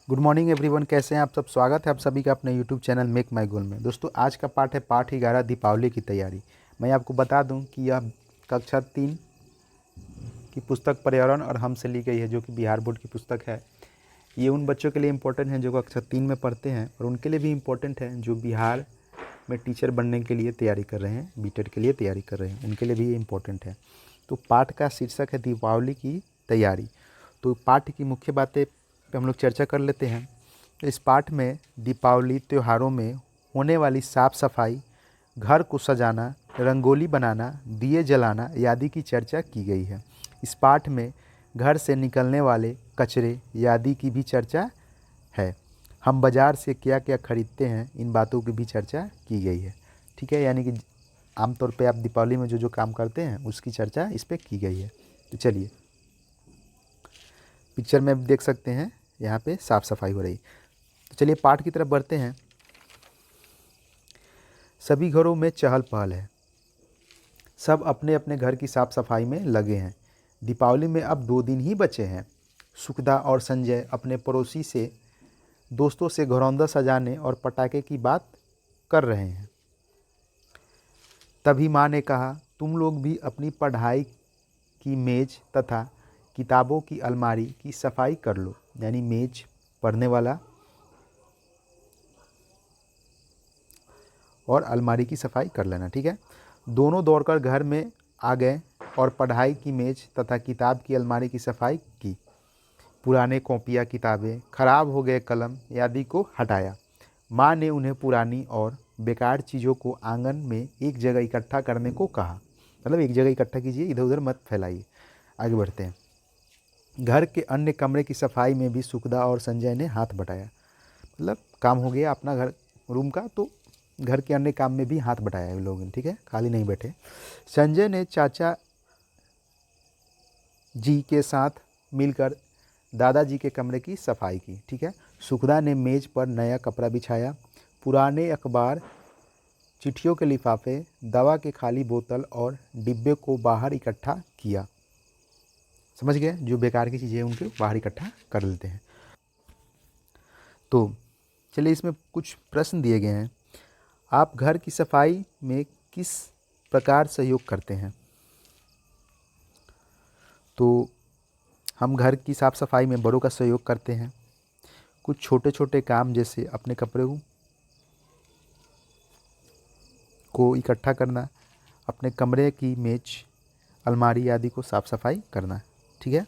Good morning everyone, कैसे हैं आप सब। स्वागत है आप सभी का अपने यूट्यूब चैनल मेक माई गोल में। दोस्तों, आज का पाठ है पाठ 11 दीपावली की तैयारी। मैं आपको बता दूं कि यह कक्षा 3 की पुस्तक पर्यावरण और हम से ली गई है, जो कि बिहार बोर्ड की पुस्तक है। ये उन बच्चों के लिए इम्पोर्टेंट है जो कक्षा 3 में पढ़ते हैं, और उनके लिए भी इम्पोर्टेंट है जो बिहार में टीचर बनने के लिए तैयारी कर रहे हैं, बीटेड के लिए तैयारी कर रहे हैं, उनके लिए भी ये इम्पोर्टेंट है। तो पाठ का शीर्षक है दीपावली की तैयारी। तो पाठ की मुख्य बातें पे हम लोग चर्चा कर लेते हैं। इस पाठ में दीपावली त्योहारों में होने वाली साफ सफाई, घर को सजाना, रंगोली बनाना, दिए जलाना आदि की चर्चा की गई है। इस पाठ में घर से निकलने वाले कचरे आदि की भी चर्चा है। हम बाज़ार से क्या क्या खरीदते हैं, इन बातों की भी चर्चा की गई है। ठीक है, यानी कि आमतौर पे आप दीपावली में जो जो काम करते हैं उसकी चर्चा इस पे की गई है। तो चलिए, पिक्चर में देख सकते हैं यहाँ पे साफ़ सफाई हो रही। तो चलिए पाठ की तरफ बढ़ते हैं। सभी घरों में चहल पहल है, सब अपने अपने घर की साफ सफाई में लगे हैं। दीपावली में अब 2 दिन ही बचे हैं। सुखदा और संजय अपने पड़ोसी से दोस्तों से घरौंदा सजाने और पटाखे की बात कर रहे हैं। तभी माँ ने कहा, तुम लोग भी अपनी पढ़ाई की मेज तथा किताबों की अलमारी की सफाई कर लो। यानी मेज, पढ़ने वाला, और अलमारी की सफाई कर लेना। ठीक है, दोनों दौड़कर घर में आ गए और पढ़ाई की मेज तथा किताब की अलमारी की सफाई की। पुराने कॉपियाँ, किताबें, खराब हो गए कलम आदि को हटाया। माँ ने उन्हें पुरानी और बेकार चीज़ों को आंगन में एक जगह इकट्ठा करने को कहा। मतलब एक जगह इकट्ठा कीजिए, इधर उधर मत फैलाइए। आगे बढ़ते हैं। घर के अन्य कमरे की सफाई में भी सुखदा और संजय ने हाथ बटाया। मतलब काम हो गया अपना घर रूम का, तो घर के अन्य काम में भी हाथ बटाया है लोगों ने। ठीक है, खाली नहीं बैठे। संजय ने चाचा जी के साथ मिलकर दादाजी के कमरे की सफाई की। ठीक है, सुखदा ने मेज पर नया कपड़ा बिछाया। पुराने अखबार, चिट्ठियों के लिफाफे, दवा के खाली बोतल और डिब्बे को बाहर इकट्ठा किया। समझ गए, जो बेकार की चीज़ें उनको बाहर इकट्ठा कर लेते हैं। तो चलिए, इसमें कुछ प्रश्न दिए गए हैं। आप घर की सफाई में किस प्रकार सहयोग करते हैं? तो हम घर की साफ़ सफाई में बड़ों का सहयोग करते हैं। कुछ छोटे छोटे काम जैसे अपने कपड़े को इकट्ठा करना, अपने कमरे की मेज, अलमारी आदि को साफ़ सफाई करना। ठीक है।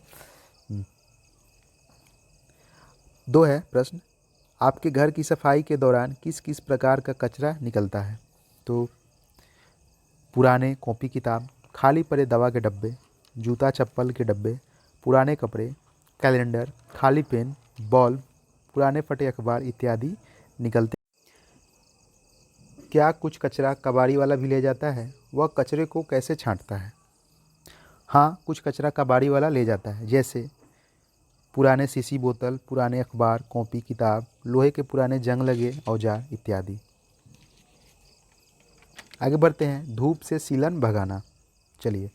2 है प्रश्न, आपके घर की सफाई के दौरान किस किस प्रकार का कचरा निकलता है? तो पुराने कॉपी किताब, खाली पड़े दवा के डब्बे, जूता चप्पल के डब्बे, पुराने कपड़े, कैलेंडर, खाली पेन, बल्ब, पुराने फटे अखबार इत्यादि निकलते। क्या कुछ कचरा कबाड़ी वाला भी ले जाता है? वह कचरे को कैसे छांटता है? हाँ, कुछ कचरा कबाड़ी वाला ले जाता है, जैसे पुराने शीशी बोतल, पुराने अखबार, कॉपी किताब, लोहे के पुराने जंग लगे औजार इत्यादि। आगे बढ़ते हैं। धूप से सीलन भगाना। चलिए,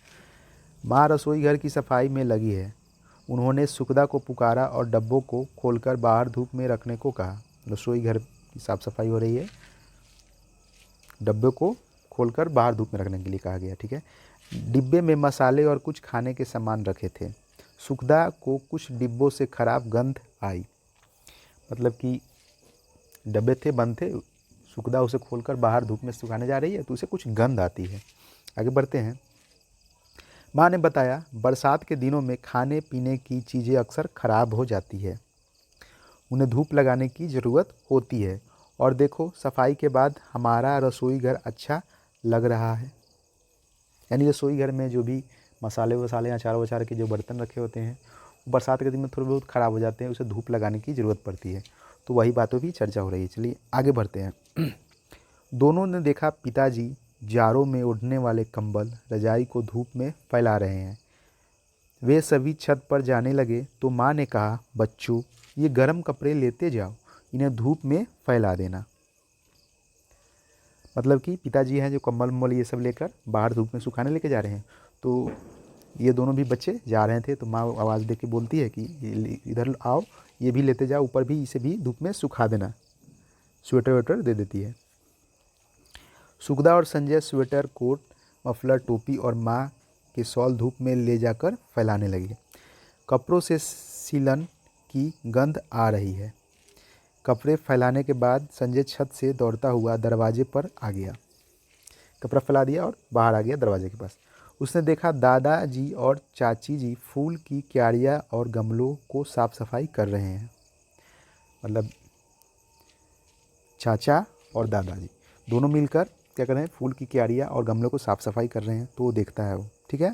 माँ रसोई घर की सफाई में लगी है। उन्होंने सुखदा को पुकारा और डब्बों को खोलकर बाहर धूप में रखने को कहा। रसोई घर की साफ सफाई हो रही है, डब्बे को खोलकर बाहर धूप में रखने के लिए कहा गया। ठीक है, डिब्बे में मसाले और कुछ खाने के सामान रखे थे। सुखदा को कुछ डिब्बों से खराब गंध आई। मतलब कि डब्बे थे, बंद थे, सुखदा उसे खोलकर बाहर धूप में सुखाने जा रही है तो उसे कुछ गंध आती है। आगे बढ़ते हैं। माँ ने बताया, बरसात के दिनों में खाने पीने की चीज़ें अक्सर खराब हो जाती है, उन्हें धूप लगाने की ज़रूरत होती है। और देखो, सफाई के बाद हमारा रसोई घर अच्छा लग रहा है। यानी रसोई घर में जो भी मसाले वसाले, अचार वचार के जो बर्तन रखे होते हैं, वो बरसात के दिन में थोड़े बहुत ख़राब हो जाते हैं, उसे धूप लगाने की ज़रूरत पड़ती है। तो वही बातों की चर्चा हो रही है। चलिए आगे बढ़ते हैं। दोनों ने देखा पिताजी जाड़ों में ओढ़ने वाले कंबल, रजाई को धूप में फैला रहे हैं। वे सभी छत पर जाने लगे तो माँ ने कहा, बच्चों, ये गर्म कपड़े लेते जाओ, इन्हें धूप में फैला देना। मतलब कि पिताजी हैं जो कंबल वम्बल ये सब लेकर बाहर धूप में सुखाने लेके जा रहे हैं। तो ये दोनों भी बच्चे जा रहे थे तो माँ आवाज़ दे के बोलती है कि इधर आओ, ये भी लेते जाओ, ऊपर भी इसे भी धूप में सुखा देना। स्वेटर वेटर दे देती है। सुखदा और संजय स्वेटर, कोट, मफलर, टोपी और माँ के शॉल धूप में ले जाकर फैलाने लगे। कपड़ों से सीलन की गंध आ रही है। कपड़े फैलाने के बाद संजय छत से दौड़ता हुआ दरवाजे पर आ गया। कपड़ा फैला दिया और बाहर आ गया दरवाजे के पास। उसने देखा दादाजी और चाची जी फूल की क्यारियाँ और गमलों को साफ सफाई कर रहे हैं। मतलब चाचा और दादाजी दोनों मिलकर क्या कर रहे हैं, फूल की क्यारियाँ और गमलों को साफ सफाई कर रहे हैं। तो वो देखता है वो, ठीक है।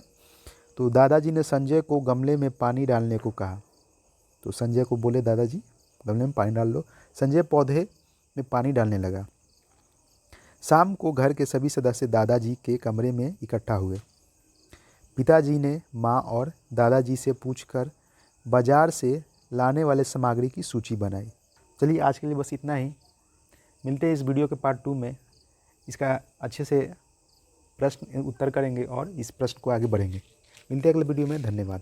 तो दादाजी ने संजय को गमले में पानी डालने को कहा। तो संजय को बोले दादाजी गमले में पानी डाल लो। संजय पौधे में पानी डालने लगा। शाम को घर के सभी सदस्य दादाजी के कमरे में इकट्ठा हुए। पिताजी ने माँ और दादाजी से पूछकर बाजार से लाने वाले सामग्री की सूची बनाई। चलिए आज के लिए बस इतना ही। मिलते हैं इस वीडियो के पार्ट 2 में। इसका अच्छे से प्रश्न उत्तर करेंगे और इस प्रश्न को आगे बढ़ेंगे। मिलते हैं अगले वीडियो में। धन्यवाद।